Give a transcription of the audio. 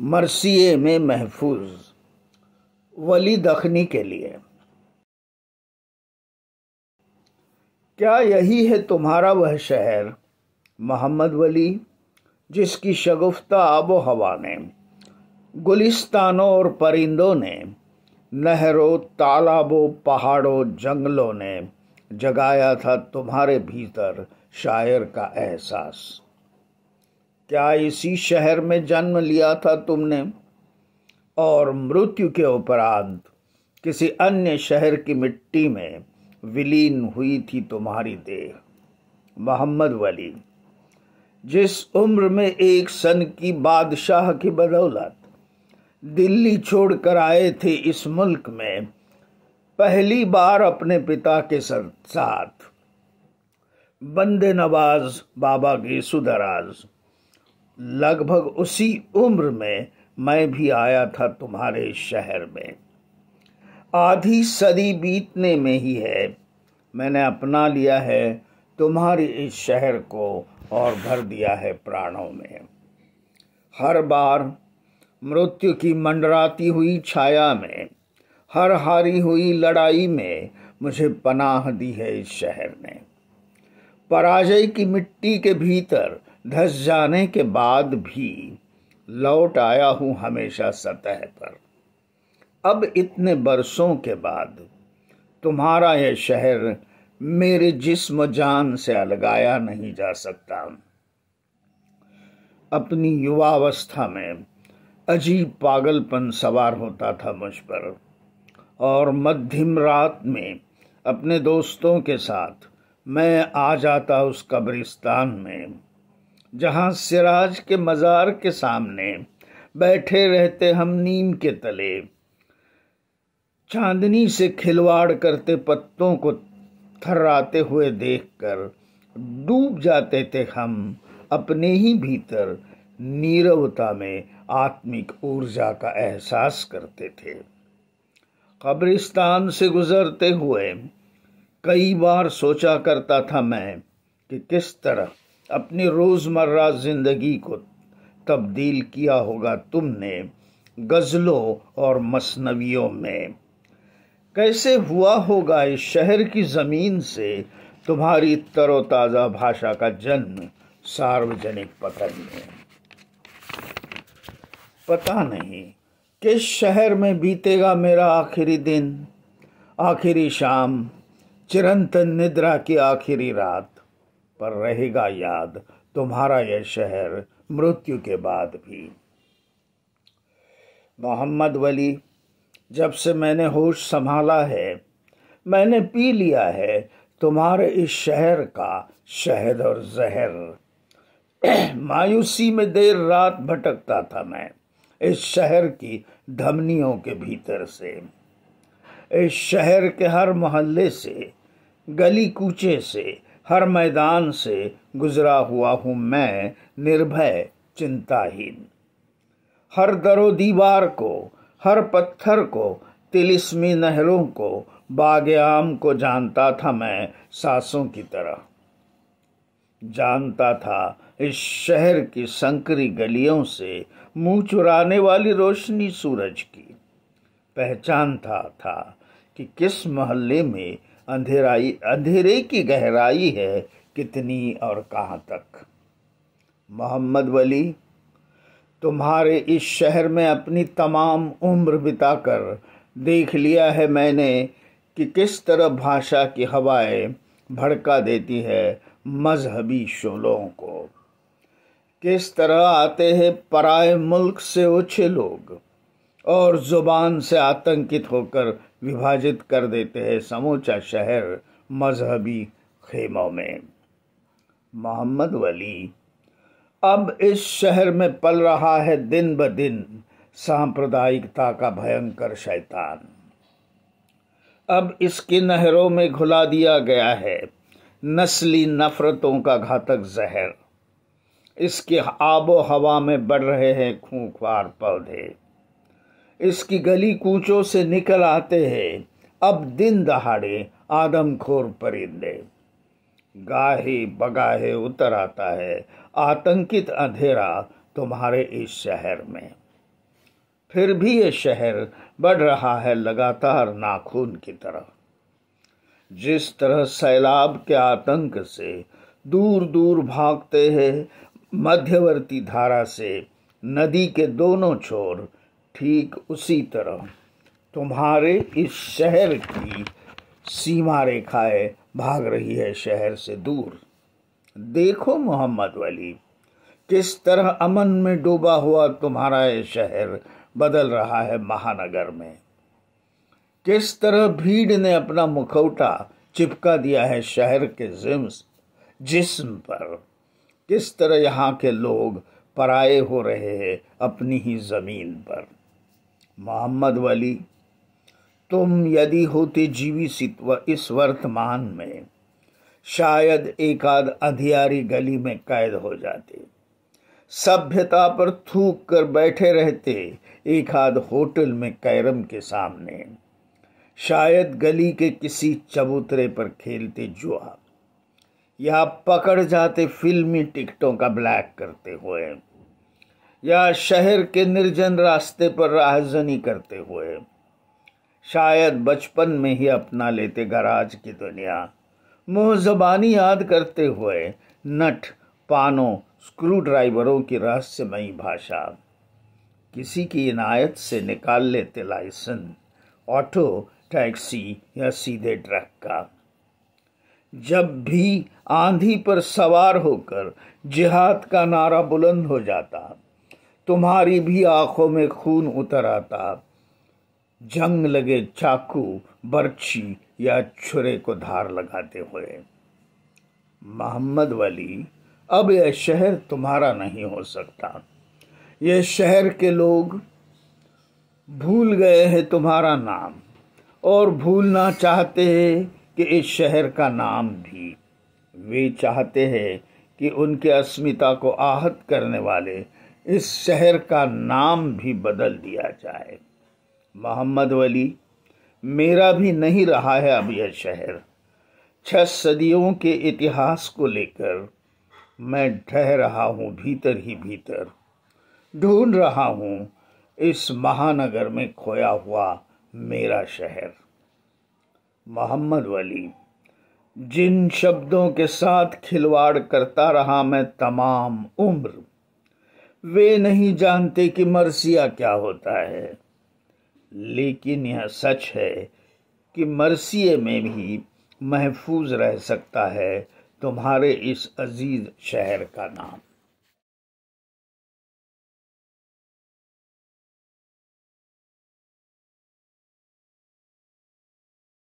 मरसिए में महफूज वली दखनी के लिए। क्या यही है तुम्हारा वह शहर मोहम्मद वली, जिसकी शगुफ्ता आबो हवा ने, गुलिस्तानों और परिंदों ने, नहरों, तालाबों, पहाड़ों, जंगलों ने जगाया था तुम्हारे भीतर शायर का एहसास? क्या इसी शहर में जन्म लिया था तुमने और मृत्यु के उपरांत किसी अन्य शहर की मिट्टी में विलीन हुई थी तुम्हारी देह? मोहम्मद वली, जिस उम्र में एक सन की बादशाह की बदौलत दिल्ली छोड़कर आए थे इस मुल्क में पहली बार अपने पिता के साथ, बंदे नवाज बाबा गेसुदराज, लगभग उसी उम्र में मैं भी आया था तुम्हारे शहर में। आधी सदी बीतने में ही है मैंने अपना लिया है तुम्हारे इस शहर को और भर दिया है प्राणों में। हर बार मृत्यु की मंडराती हुई छाया में, हर हारी हुई लड़ाई में मुझे पनाह दी है इस शहर ने। पराजय की मिट्टी के भीतर धंस जाने के बाद भी लौट आया हूं हमेशा सतह पर। अब इतने बरसों के बाद तुम्हारा यह शहर मेरे जिस्म जान से अलगाया नहीं जा सकता। अपनी युवावस्था में अजीब पागलपन सवार होता था मुझ पर, और मध्यम रात में अपने दोस्तों के साथ मैं आ जाता उस कब्रिस्तान में जहां सिराज के मजार के सामने बैठे रहते हम नीम के तले, चांदनी से खिलवाड़ करते पत्तों को थर्राते हुए देखकर डूब जाते थे हम अपने ही भीतर नीरवता में आत्मिक ऊर्जा का एहसास करते थे। कब्रिस्तान से गुजरते हुए कई बार सोचा करता था मैं कि किस तरह अपनी रोजमर्रा जिंदगी को तब्दील किया होगा तुमने गजलों और मसनवियों में। कैसे हुआ होगा इस शहर की जमीन से तुम्हारी तरोताजा भाषा का जन्म सार्वजनिक पतन में। पता नहीं किस शहर में बीतेगा मेरा आखिरी दिन, आखिरी शाम, चिरंतन निद्रा की आखिरी रात, पर रहेगा याद तुम्हारा यह शहर मृत्यु के बाद भी। मोहम्मद वली, जब से मैंने होश संभाला है मैंने पी लिया है तुम्हारे इस शहर का शहद और जहर। मायूसी में देर रात भटकता था मैं इस शहर की धमनियों के भीतर से। इस शहर के हर मोहल्ले से, गली कूचे से, हर मैदान से गुजरा हुआ हूं मैं निर्भय चिंताहीन। हर दरो दीवार को, हर पत्थर को, तिलिस्मी नहरों को, बाग आम को जानता था मैं सांसों की तरह। जानता था इस शहर की संकरी गलियों से मुंह चुराने वाली रोशनी सूरज की। पहचानता था कि किस मोहल्ले में अंधेरे की गहराई है कितनी और कहां तक। मोहम्मद वली, तुम्हारे इस शहर में अपनी तमाम उम्र बिताकर देख लिया है मैंने कि किस तरह भाषा की हवाएं भड़का देती है मजहबी शोलों को। किस तरह आते हैं पराए मुल्क से ओछे लोग और जुबान से आतंकित होकर विभाजित कर देते हैं समूचा शहर मजहबी खेमों में। मोहम्मद वली, अब इस शहर में पल रहा है दिन ब दिन सांप्रदायिकता का भयंकर शैतान। अब इसकी नहरों में घुला दिया गया है नस्ली नफरतों का घातक जहर। इसकी आबो हवा में बढ़ रहे हैं खूंखार पौधे। इसकी गली कूचों से निकल आते हैं अब दिन दहाड़े आदमखोर परिंदे। गाहे बगाहे उतर आता है आतंकित अंधेरा तुम्हारे इस शहर में। फिर भी ये शहर बढ़ रहा है लगातार नाखून की तरह। जिस तरह सैलाब के आतंक से दूर दूर भागते हैं मध्यवर्ती धारा से नदी के दोनों छोर, ठीक उसी तरह तुम्हारे इस शहर की सीमा रेखाएं भाग रही है शहर से दूर। देखो मोहम्मद वली, किस तरह अमन में डूबा हुआ तुम्हारा ये शहर बदल रहा है महानगर में। किस तरह भीड़ ने अपना मुखौटा चिपका दिया है शहर के जिस्म पर। किस तरह यहाँ के लोग पराये हो रहे हैं अपनी ही जमीन पर। मोहम्मद वली, तुम यदि होते जीवित इस वर्तमान में, शायद एक आध अंधियारी गली में कैद हो जाते, सभ्यता पर थूक कर बैठे रहते एक आध होटल में कैरम के सामने, शायद गली के किसी चबूतरे पर खेलते जुआ, या पकड़ जाते फिल्मी टिकटों का ब्लैक करते हुए, या शहर के निर्जन रास्ते पर राहजनी करते हुए, शायद बचपन में ही अपना लेते गराज की दुनिया, मुँह ज़बानी याद करते हुए नट पानों स्क्रू ड्राइवरों की रहस्यमयी भाषा, किसी की इनायत से निकाल लेते लाइसेंस ऑटो टैक्सी या सीधे ट्रक का। जब भी आंधी पर सवार होकर जिहाद का नारा बुलंद हो जाता, तुम्हारी भी आंखों में खून उतर आता, जंग लगे चाकू बर्छी या छुरे को धार लगाते हुए। मोहम्मद वली, अब यह शहर तुम्हारा नहीं हो सकता। यह शहर के लोग भूल गए हैं तुम्हारा नाम, और भूलना चाहते हैं कि इस शहर का नाम भी। वे चाहते हैं कि उनके अस्मिता को आहत करने वाले इस शहर का नाम भी बदल दिया जाए। मोहम्मद वली, मेरा भी नहीं रहा है अब यह शहर। 6 सदियों के इतिहास को लेकर मैं ढह रहा हूँ भीतर ही भीतर, ढूंढ रहा हूँ इस महानगर में खोया हुआ मेरा शहर। मोहम्मद वली, जिन शब्दों के साथ खिलवाड़ करता रहा मैं तमाम उम्र, वे नहीं जानते कि मरसिया क्या होता है। लेकिन यह सच है कि मरसिए में भी महफूज रह सकता है तुम्हारे इस अजीज शहर का नाम।